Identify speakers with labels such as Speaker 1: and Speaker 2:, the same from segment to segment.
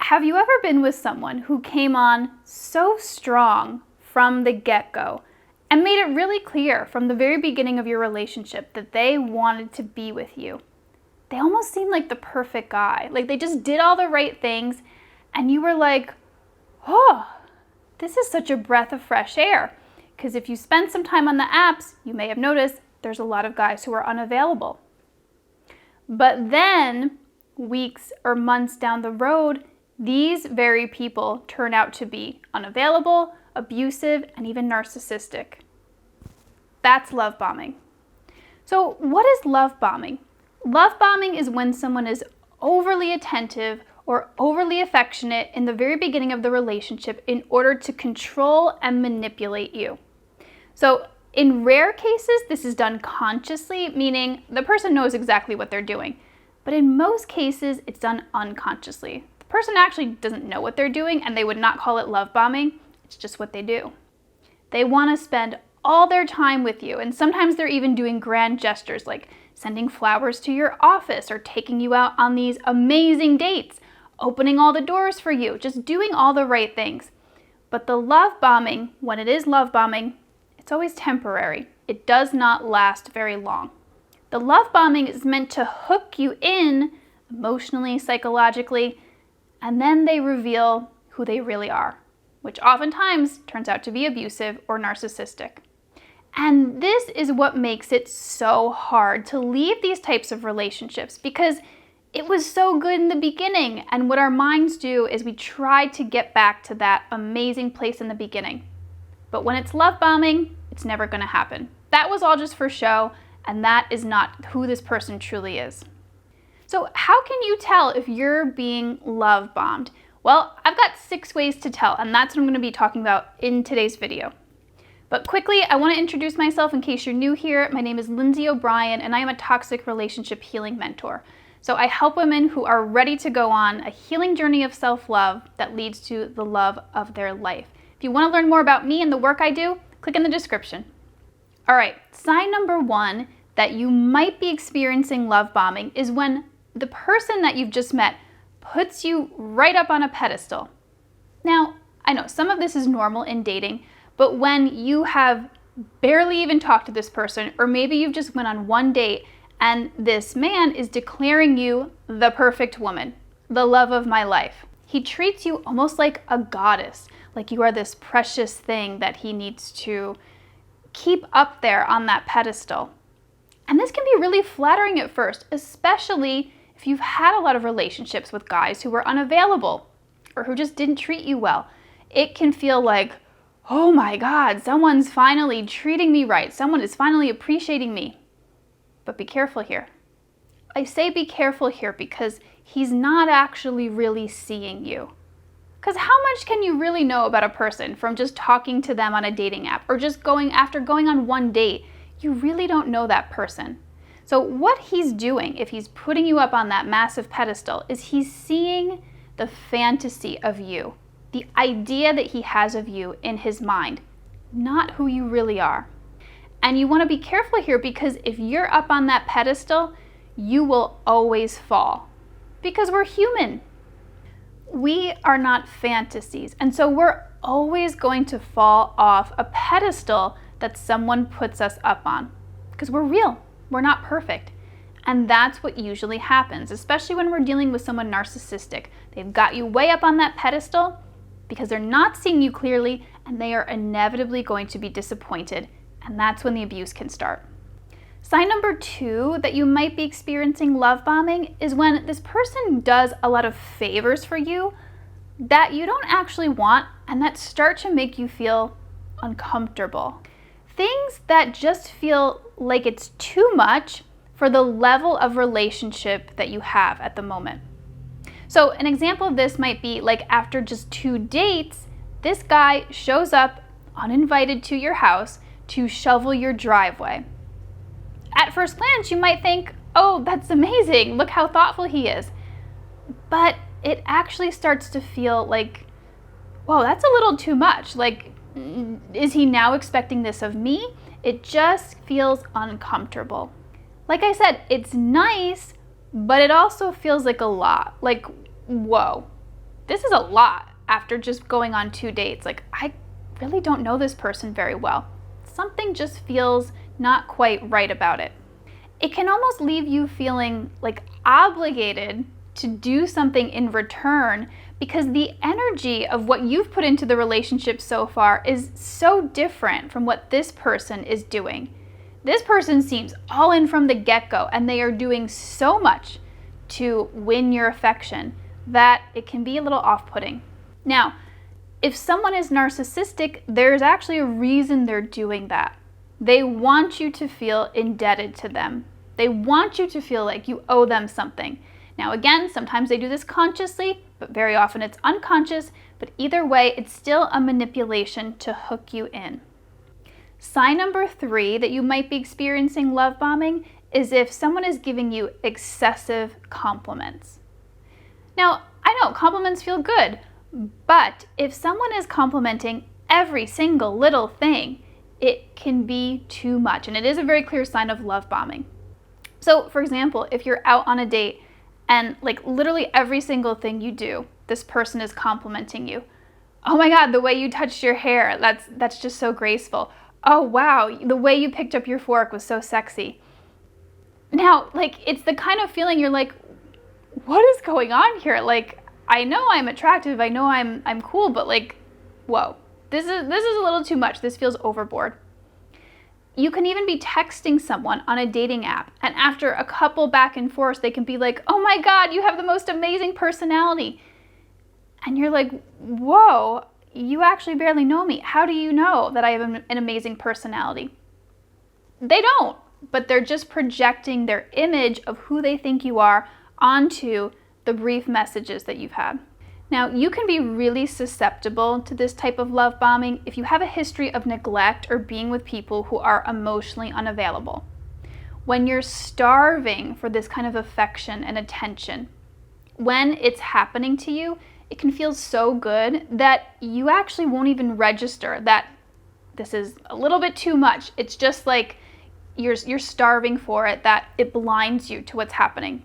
Speaker 1: Have you ever been with someone who came on so strong from the get-go and made it really clear from the very beginning of your relationship that they wanted to be with you? They almost seemed like the perfect guy. Like they just did all the right things and you were like, oh, this is such a breath of fresh air. Because if you spend some time on the apps, you may have noticed there's a lot of guys who are unavailable. But then, weeks or months down the road, these very people turn out to be unavailable, abusive, and even narcissistic. That's love bombing. So what is love bombing? Love bombing is when someone is overly attentive or overly affectionate in the very beginning of the relationship in order to control and manipulate you. So in rare cases, this is done consciously, meaning the person knows exactly what they're doing. But in most cases, it's done unconsciously. The person actually doesn't know what they're doing and they would not call it love bombing. It's just what they do. They want to spend all their time with you, and sometimes they're even doing grand gestures like sending flowers to your office or taking you out on these amazing dates, opening all the doors for you, just doing all the right things. But the love bombing, when it is love bombing, it's always temporary. It does not last very long. The love bombing is meant to hook you in emotionally, psychologically, and then they reveal who they really are, which oftentimes turns out to be abusive or narcissistic. And this is what makes it so hard to leave these types of relationships, because it was so good in the beginning, and what our minds do is we try to get back to that amazing place in the beginning. But when it's love bombing, it's never going to happen. That was all just for show, and that is not who this person truly is. So how can you tell if you're being love bombed? Well, I've got 6 ways to tell, and that's what I'm going to be talking about in today's video. But quickly, I want to introduce myself in case you're new here. My name is Lindsay O'Brien, and I am a toxic relationship healing mentor. So I help women who are ready to go on a healing journey of self-love that leads to the love of their life. If you want to learn more about me and the work I do, click in the description. All right, sign number 1 that you might be experiencing love bombing is when the person that you've just met puts you right up on a pedestal. Now, I know some of this is normal in dating, but when you have barely even talked to this person, or maybe you've just went on one date and this man is declaring you the perfect woman, the love of my life. He treats you almost like a goddess, like you are this precious thing that he needs to keep up there on that pedestal. And this can be really flattering at first, especially if you've had a lot of relationships with guys who were unavailable or who just didn't treat you well. It can feel like, oh my God, someone's finally treating me right. Someone is finally appreciating me. But be careful here. I say be careful here because he's not actually really seeing you. Because how much can you really know about a person from just talking to them on a dating app or just after going on one date? You really don't know that person. So what he's doing, if he's putting you up on that massive pedestal, is he's seeing the fantasy of you, the idea that he has of you in his mind, not who you really are. And you want to be careful here because if you're up on that pedestal, you will always fall because we're human. We are not fantasies, and so we're always going to fall off a pedestal that someone puts us up on because we're real. We're not perfect. And that's what usually happens, especially when we're dealing with someone narcissistic. They've got you way up on that pedestal because they're not seeing you clearly, and they are inevitably going to be disappointed, and that's when the abuse can start. Sign number 2 that you might be experiencing love bombing is when this person does a lot of favors for you that you don't actually want and that start to make you feel uncomfortable. Things that just feel like it's too much for the level of relationship that you have at the moment. So an example of this might be like after just 2 dates, this guy shows up uninvited to your house to shovel your driveway. At first glance, you might think, oh, that's amazing. Look how thoughtful he is. But it actually starts to feel like, whoa, that's a little too much. Like, is he now expecting this of me? It just feels uncomfortable. Like I said, it's nice, but it also feels like a lot. Like, whoa. this is a lot after just going on 2 dates. Like, I really don't know this person very well. Something just feels not quite right about it. It can almost leave you feeling like obligated to do something in return because the energy of what you've put into the relationship so far is so different from what this person is doing. This person seems all in from the get-go, and they are doing so much to win your affection that it can be a little off-putting. Now, if someone is narcissistic, there's actually a reason they're doing that. They want you to feel indebted to them. They want you to feel like you owe them something. Now again, sometimes they do this consciously, but very often it's unconscious, but either way, it's still a manipulation to hook you in. Sign number 3 that you might be experiencing love bombing is if someone is giving you excessive compliments. Now, I know compliments feel good, but if someone is complimenting every single little thing, it can be too much, and it is a very clear sign of love bombing. So, for example, if you're out on a date and like literally every single thing you do, this person is complimenting you. Oh my God, the way you touched your hair, that's just so graceful. Oh wow, the way you picked up your fork was so sexy. Now, like, it's the kind of feeling you're like, what is going on here? Like, I know I'm attractive, I know I'm cool, but like, whoa, this is a little too much. This feels overboard. You can even be texting someone on a dating app, and after a couple back and forth, they can be like, oh my God, you have the most amazing personality. And you're like, whoa, you actually barely know me. How do you know that I have an amazing personality? They don't, but they're just projecting their image of who they think you are onto the brief messages that you've had. Now, you can be really susceptible to this type of love bombing if you have a history of neglect or being with people who are emotionally unavailable. When you're starving for this kind of affection and attention, when it's happening to you, it can feel so good that you actually won't even register that this is a little bit too much. It's just like you're starving for it, that it blinds you to what's happening.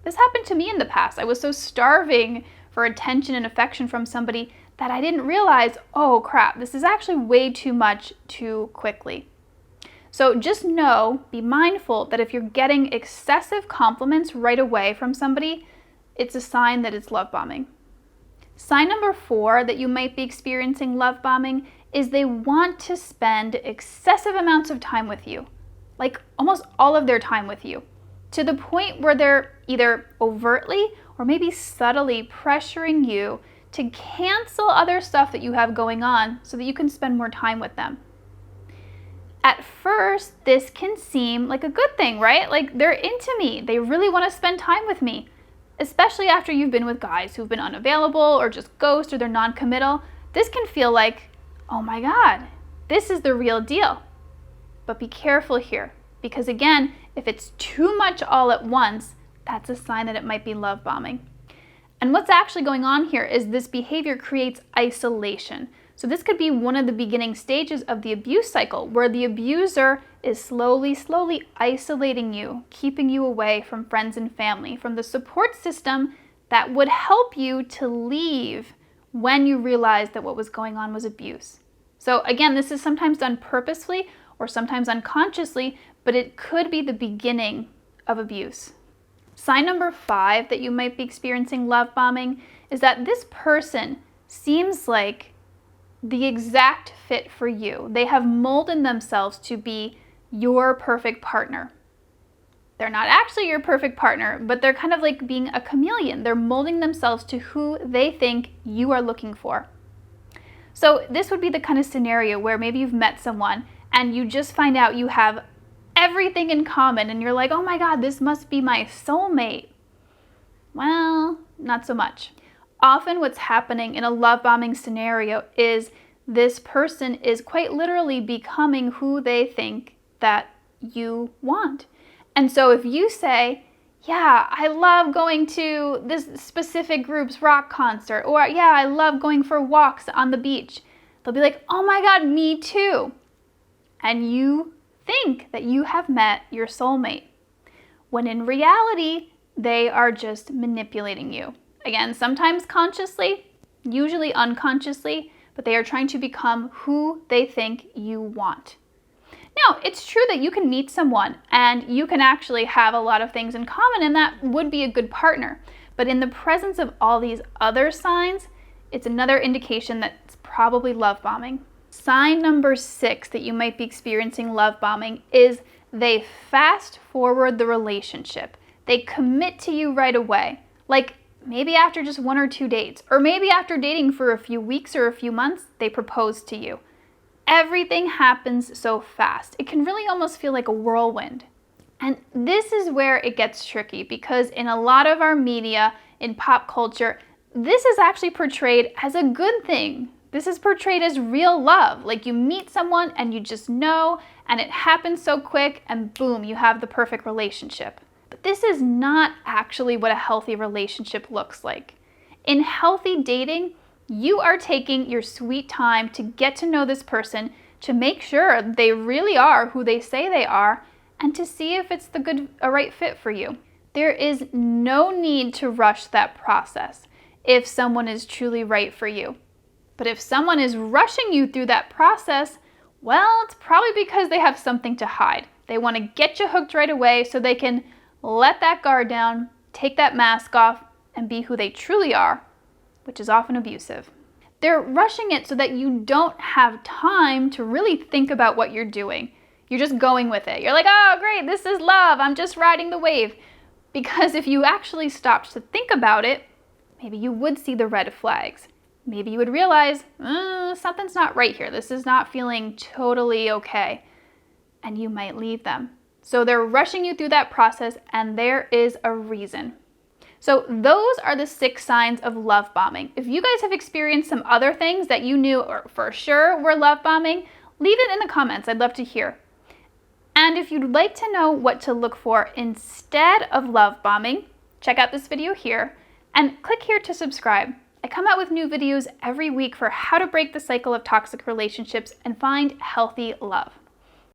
Speaker 1: This happened to me in the past. I was so starving for attention and affection from somebody that I didn't realize, oh crap, this is actually way too much too quickly. So just know, be mindful that if you're getting excessive compliments right away from somebody, it's a sign that it's love bombing. Sign number 4 that you might be experiencing love bombing is they want to spend excessive amounts of time with you, like almost all of their time with you, to the point where they're either overtly or maybe subtly pressuring you to cancel other stuff that you have going on so that you can spend more time with them. At first, this can seem like a good thing, right? Like, they're into me. They really want to spend time with me, especially after you've been with guys who've been unavailable or just ghost or they're non-committal. This can feel like, oh my God, this is the real deal. But be careful here, because again, if it's too much all at once, that's a sign that it might be love bombing. And what's actually going on here is this behavior creates isolation. So this could be one of the beginning stages of the abuse cycle, where the abuser is slowly isolating you, keeping you away from friends and family, from the support system that would help you to leave when you realize that what was going on was abuse. So again, this is sometimes done purposefully or sometimes unconsciously, but it could be the beginning of abuse. Sign number 5 that you might be experiencing love bombing is that this person seems like the exact fit for you. They have molded themselves to be your perfect partner. They're not actually your perfect partner, but they're kind of like being a chameleon. They're molding themselves to who they think you are looking for. So this would be the kind of scenario where maybe you've met someone and you just find out you have everything in common and you're like, oh my God, this must be my soulmate. Well, not so much. Often what's happening in a love bombing scenario is this person is quite literally becoming who they think that you want. And so if you say, yeah, I love going to this specific group's rock concert, or yeah, I love going for walks on the beach, they'll be like, oh my God, me too. And you think that you have met your soulmate, when in reality, they are just manipulating you. Again, sometimes consciously, usually unconsciously, but they are trying to become who they think you want. Now, it's true that you can meet someone and you can actually have a lot of things in common, and that would be a good partner. But in the presence of all these other signs, it's another indication that it's probably love bombing. Sign number 6 that you might be experiencing love bombing is they fast forward the relationship. They commit to you right away, like maybe after just 1 or 2 dates, or maybe after dating for a few weeks or a few months, they propose to you. Everything happens so fast. It can really almost feel like a whirlwind. And this is where it gets tricky, because in a lot of our media, in pop culture, this is actually portrayed as a good thing. This is portrayed as real love. Like you meet someone and you just know, and it happens so quick, and boom, you have the perfect relationship. But this is not actually what a healthy relationship looks like. In healthy dating, you are taking your sweet time to get to know this person, to make sure they really are who they say they are, and to see if it's a right fit for you. There is no need to rush that process if someone is truly right for you. But if someone is rushing you through that process, well, it's probably because they have something to hide. They want to get you hooked right away so they can let that guard down, take that mask off, and be who they truly are, which is often abusive. They're rushing it so that you don't have time to really think about what you're doing. You're just going with it. You're like, oh, great, this is love. I'm just riding the wave. Because if you actually stopped to think about it, maybe you would see the red flags. Maybe you would realize, something's not right here. This is not feeling totally okay. And you might leave them. So they're rushing you through that process, and there is a reason. So those are the 6 signs of love bombing. If you guys have experienced some other things that you knew or for sure were love bombing, leave it in the comments. I'd love to hear. And if you'd like to know what to look for instead of love bombing, check out this video here and click here to subscribe. I come out with new videos every week for how to break the cycle of toxic relationships and find healthy love.